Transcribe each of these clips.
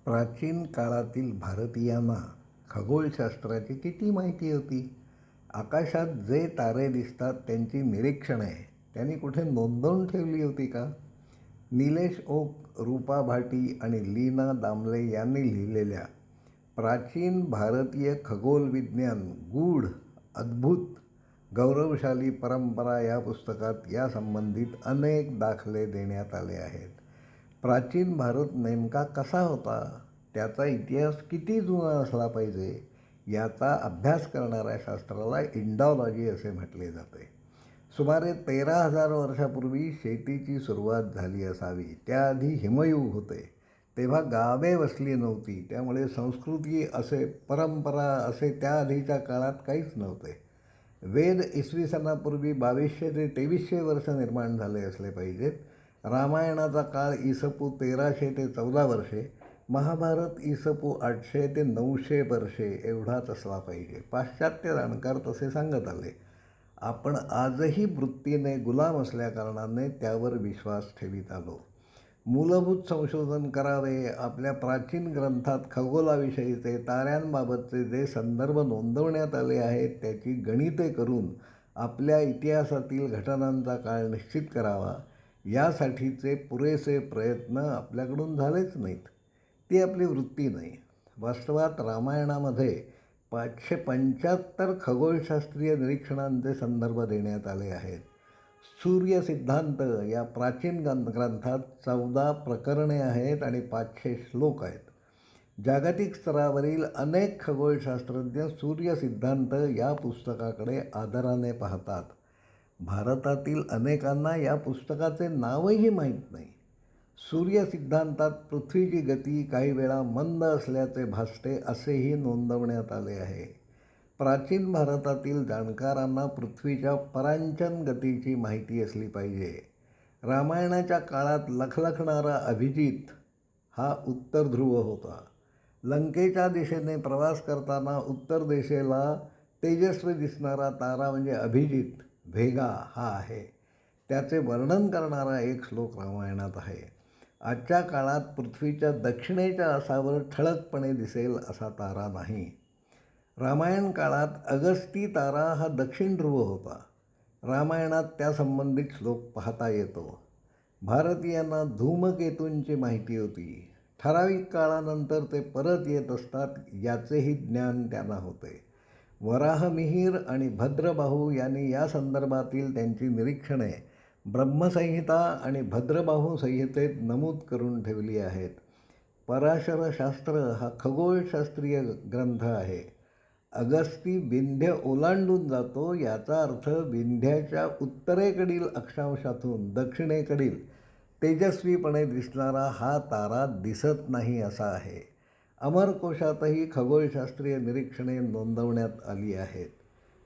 प्राचीन काळातील भारतीयांना खगोलशास्त्राची किती माहिती होती. आकाशात जे तारे दिसतात त्यांची निरीक्षणे त्यांनी कुठे नोंदवून ठेवली होती का? निलेश ओक, रूपा भाटी आणि लीना दामले यांनी लिहिलेल्या प्राचीन भारतीय खगोल विज्ञान गूढ, अद्भुत, गौरवशाली परंपरा या पुस्तकात या संबंधित अनेक दाखले देण्यात आले आहेत. प्राचीन भारत नेमका कसा होता, त्याचा इतिहास किती जुना असला पाहिजे याचा अभ्यास करणाऱ्या शास्त्राला इंडॉलॉजी असे म्हटले जाते. सुमारे 13,000 वर्षापूर्वी शेतीची सुरुवात झाली असावी. त्याआधी हिमयुग होते. तेव्हा गावे वसली नव्हती, त्यामुळे संस्कृती असे परंपरा असे त्याआधीच्या काळात काहीच नव्हते. वेद इसवी सनापूर्वी 2200 ते 2300 वर्ष निर्माण झाले असले पाहिजेत. रामायणाचा काळ इसपू 1300 ते 14 वर्षे, महाभारत इसपू 800 ते 900 वर्षे एवढाच असला पाहिजे. पाश्चात्य जाणकार तसे सांगत आले. आपण आजही वृत्तीने गुलाम असल्याकारणाने त्यावर विश्वास ठेवीत आलो. मूलभूत संशोधन करावे. आपल्या प्राचीन ग्रंथात खगोलाविषयीचे, ताऱ्यांबाबतचे जे संदर्भ नोंदवण्यात आले आहेत त्याची गणिते करून आपल्या इतिहासातील घटनांचा काळ निश्चित करावा, यासाठीचे पुरेसे प्रयत्न आपल्याकडून झालेच नाहीत. ती आपली वृत्ती नाही. वास्तवात रामायणामध्ये 575 खगोलशास्त्रीय निरीक्षणांचे संदर्भ देण्यात आले आहेत. सूर्यसिद्धांत या प्राचीन ग्रंथात 14 प्रकरणे आहेत आणि 500 श्लोक आहेत. जागतिक स्तरावरील अनेक खगोलशास्त्रज्ञ सूर्यसिद्धांत या पुस्तकाकडे आदराने पाहतात. भारतातील अनेकांना या पुस्तकाचे नावही माहीत नाही. सूर्यसिद्धांतात पृथ्वीची गती काही वेळा मंद असल्याचे भासते असेही नोंदवण्यात आले आहे. प्राचीन भारतातील जाणकारांना पृथ्वीच्या परांचन गतीची माहिती असली पाहिजे. रामायणाच्या काळात लखलखणारा अभिजित हा उत्तर ध्रुव होता. लंकेच्या दिशेने प्रवास करताना उत्तर दिशेला तेजस्वी दिसणारा तारा म्हणजे अभिजित, भेगा हा आहे. त्याचे वर्णन करणारा एक श्लोक रामायणात आहे. आजच्या काळात पृथ्वीच्या दक्षिणेच्या असावर ठळकपणे दिसेल असा तारा नाही. रामायण काळात अगस्ती तारा हा दक्षिण ध्रुव होता. रामायणात त्यासंबंधित श्लोक पाहता येतो. भारतीयांना धूमकेतूंची माहिती होती. ठराविक काळानंतर ते परत येत असतात याचेही ज्ञान त्यांना होते. वराहमिहिर आणि भद्रबाहू यांनी या संदर्भातील त्यांची निरीक्षणे ब्रह्मसंहिता आणि भद्रबाहू संहितेत नमूद करून ठेवली आहेत. पराशरशास्त्र हा खगोलशास्त्रीय ग्रंथ आहे. अगस्ती विंध्य ओलांडून जातो याचा अर्थ विंध्याच्या उत्तरेकडील अक्षांशातून दक्षिणेकडील तेजस्वीपणे दिसणारा हा तारा दिसत नाही असा आहे. अमरकोशातही खगोलशास्त्रीय निरीक्षणे नोंदवण्यात आली आहेत.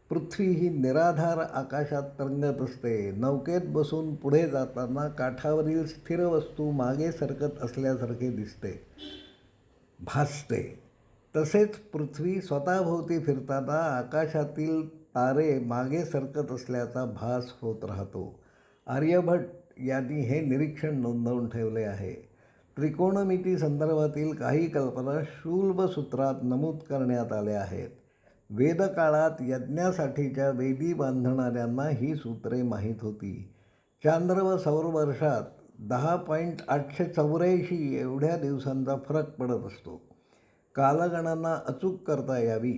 पृथ्वी ही निराधार आकाशात तरंगत असते. नौकेत बसून पुढे जाताना काठावरील स्थिर वस्तू मागे सरकत असल्यासारखे भासते. तसेच पृथ्वी स्वतःभोवती फिरताना आकाशातील तारे मागे सरकत असल्याचा भास होत राहतो. आर्यभट्ट यांनी हे निरीक्षण नोंदवून ठेवले आहे. त्रिकोणमिती संदर्भातील काही कल्पना शूल्ब सूत्रात नमूद करण्यात आल्या आहेत. वेदकाळात यज्ञासाठीच्या वेदी बांधणाऱ्यांना ही सूत्रे माहीत होती. चांद्र व सौरवर्षात 10.884 एवढ्या दिवसांचा फरक पडत असतो. कालगणना अचूक करता यावी,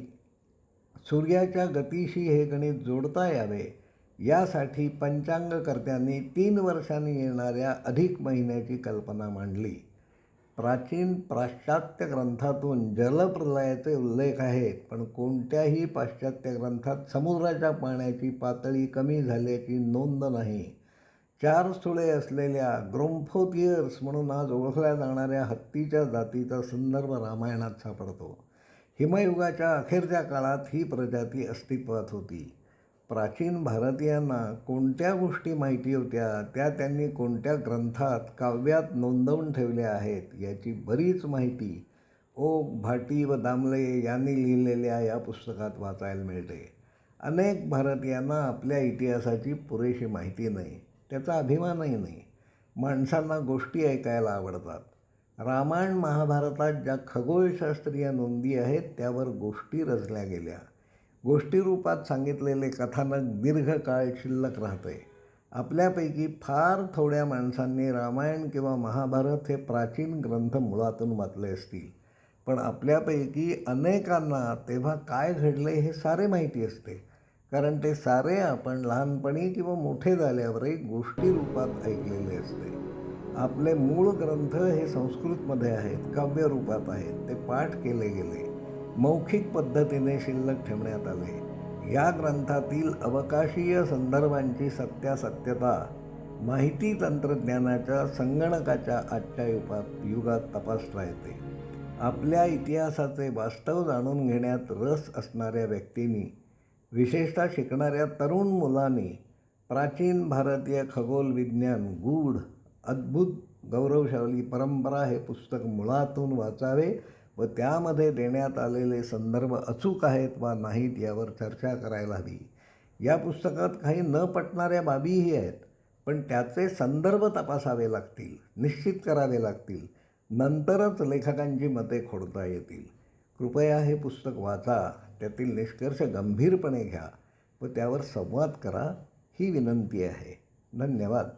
सूर्याच्या गतीशी हे गणित जोडता यावे यासाठी पंचांगकर्त्यांनी 3 वर्षांनी येणाऱ्या अधिक महिन्याची कल्पना मांडली. प्राचीन पाश्चात्य ग्रंथातून जलप्रलयाचे उल्लेख आहेत, पण कोणत्याही पाश्चात्य ग्रंथात समुद्राच्या पाण्याची पातळी कमी झाल्याची नोंद नाही. 4 सुळे असलेल्या ग्रोम्फोथियर्स म्हणून आज ओळखल्या जाणाऱ्या हत्तीच्या जातीचा संदर्भ रामायणात सापडतो. हिमयुगाच्या अखेरच्या काळात ही प्रजाती अस्तित्वात होती. प्राचीन भारतीयांना कोणत्या गोष्टी माहिती होत्या त्या त्यांनी कोणत्या ग्रंथात, काव्यात नोंदवून ठेवल्या आहेत याची बरीच माहिती ओक, भाटी व दामले यांनी लिहिलेल्या या पुस्तकात वाचायला मिळते. अनेक भारतीयांना आपल्या इतिहासाची पुरेशी माहिती नाही. त्याचा अभिमानही नाही. माणसांना गोष्टी ऐकायला आवडतात. रामायण महाभारतात ज्या खगोलशास्त्रीय नोंदी आहेत त्यावर गोष्टी रचल्या गेल्या. गोष्टी रूपात सांगितलेले कथानक दीर्घकाळ शिल्लक राहते. आपल्यापैकी फार थोड्या माणसांनी रामायण किंवा महाभारत हे प्राचीन ग्रंथ मुळातून वाचले असतील, पण आपल्यापैकी अनेकांना तेव्हा काय घडले हे सारे माहिती असते, कारण ते सारे आपण लहानपणी किंवा मोठे झाल्यावरही गोष्टी रूपात ऐकलेले असते. आपले मूळ ग्रंथ हे संस्कृतमध्ये आहेत, काव्यरूपात आहेत, ते पाठ केले गेले, मौखिक पद्धतीने शिल्लक ठेवण्यात आले. या ग्रंथातील अवकाशीय संदर्भांची सत्यासत्यता माहिती तंत्रज्ञानाच्या संगणकाच्या आजच्या युगात तपासता येते. आपल्या इतिहासाचे वास्तव जाणून घेण्यात रस असणाऱ्या व्यक्तींनी, विशेषतः शिकणाऱ्या तरुण मुलांनी प्राचीन भारतीय खगोल विज्ञान गूढ अद्भुत गौरवशाली परंपरा हे पुस्तक मुळातून वाचावे व त्यामध्ये देण्यात आलेले संदर्भ अचूक आहेत वा नाहीत यावर चर्चा करायला हवी. या पुस्तकात काही न पटणाऱ्या बाबीही आहेत, पण त्याचे संदर्भ तपासावे लागतील, निश्चित करावे लागतील, नंतरच लेखकांची मते खोडता येतील. कृपया हे पुस्तक वाचा, त्यातील निष्कर्ष गंभीरपणे घ्या व त्यावर संवाद करा, ही विनंती आहे. धन्यवाद.